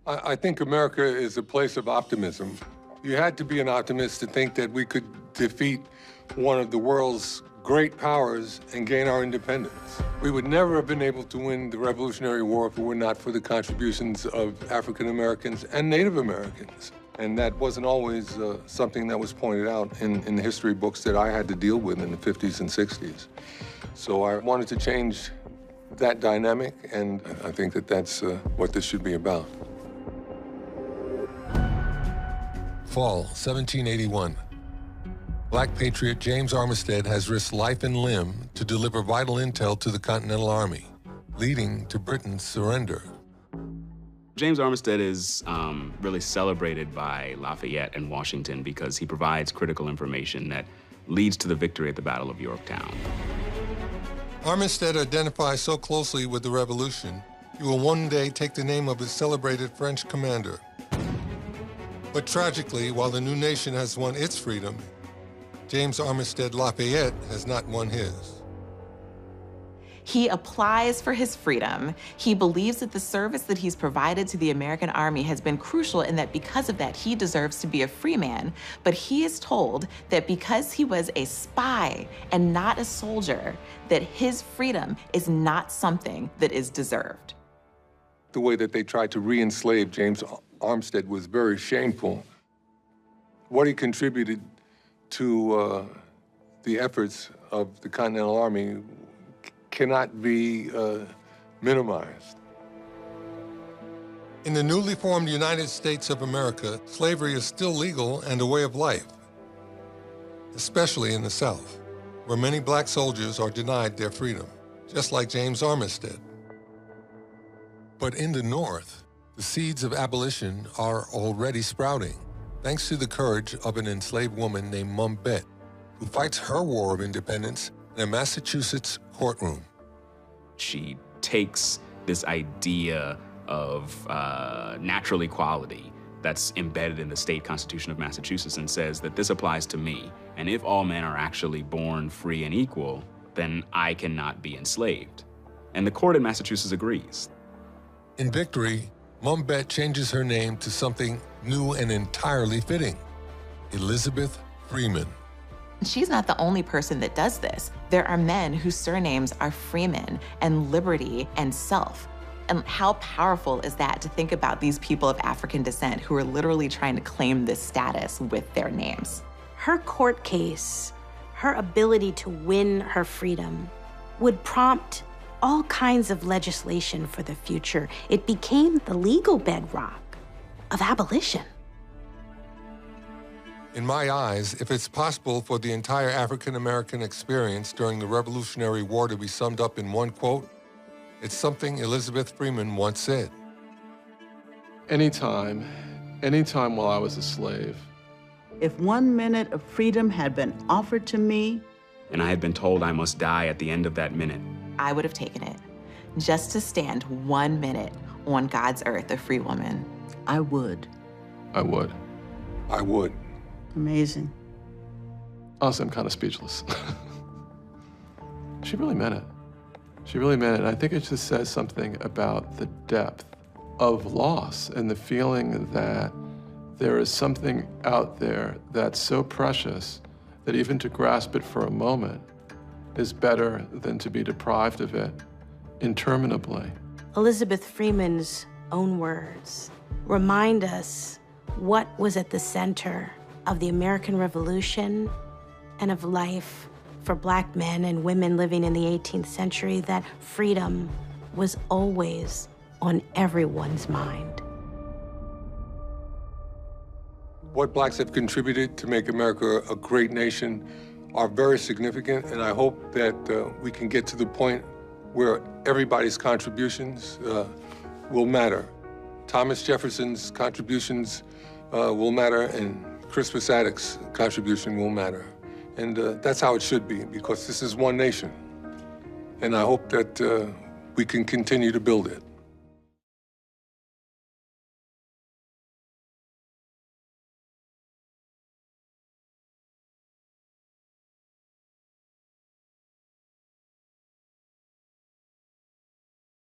I think America is a place of optimism. You had to be an optimist to think that we could defeat one of the world's great powers and gain our independence. We would never have been able to win the Revolutionary War if it were not for the contributions of African Americans and Native Americans. And that wasn't always something that was pointed out in the history books that I had to deal with in the 50s and 60s. So I wanted to change that dynamic, and I think that that's what this should be about. Fall, 1781. Black patriot James Armistead has risked life and limb to deliver vital intel to the Continental Army, leading to Britain's surrender. James Armistead is really celebrated by Lafayette and Washington because he provides critical information that leads to the victory at the Battle of Yorktown. Armistead identifies so closely with the revolution, he will one day take the name of his celebrated French commander. But tragically, while the new nation has won its freedom, James Armistead Lafayette has not won his. He applies for his freedom. He believes that the service that he's provided to the American army has been crucial and that because of that, he deserves to be a free man. But he is told that because he was a spy and not a soldier, that his freedom is not something that is deserved. The way that they tried to re-enslave James Armistead was very shameful. What he contributed to the efforts of the Continental Army cannot be minimized. In the newly formed United States of America, slavery is still legal and a way of life, especially in the South, where many black soldiers are denied their freedom, just like James Armistead. But in the North, the seeds of abolition are already sprouting, thanks to the courage of an enslaved woman named Mum Bet, who fights her war of independence in a Massachusetts courtroom. She takes this idea of natural equality that's embedded in the state constitution of Massachusetts and says that this applies to me. And if all men are actually born free and equal, then I cannot be enslaved. And the court in Massachusetts agrees. In victory, Mum Bet changes her name to something new and entirely fitting: Elizabeth Freeman. She's not the only person that does this. There are men whose surnames are Freeman and Liberty and Self. And how powerful is that to think about these people of African descent who are literally trying to claim this status with their names? Her court case, her ability to win her freedom, would prompt all kinds of legislation for the future. It became the legal bedrock of abolition. In my eyes, if it's possible for the entire African-American experience during the Revolutionary War to be summed up in one quote, it's something Elizabeth Freeman once said. Anytime while I was a slave. If 1 minute of freedom had been offered to me, and I had been told I must die at the end of that minute, I would have taken it, just to stand 1 minute on God's earth, a free woman. I would. I would. I would. Amazing. Honestly, I'm kind of speechless. She really meant it. She really meant it. And I think it just says something about the depth of loss and the feeling that there is something out there that's so precious that even to grasp it for a moment is better than to be deprived of it interminably. Elizabeth Freeman's own words remind us what was at the center of the American Revolution and of life for Black men and women living in the 18th century, that freedom was always on everyone's mind. What Blacks have contributed to make America a great nation are very significant, and I hope that we can get to the point where everybody's contributions will matter. Thomas Jefferson's contributions will matter, and Crispus Attucks' contribution will matter. And that's how it should be, because this is one nation. And I hope that we can continue to build it.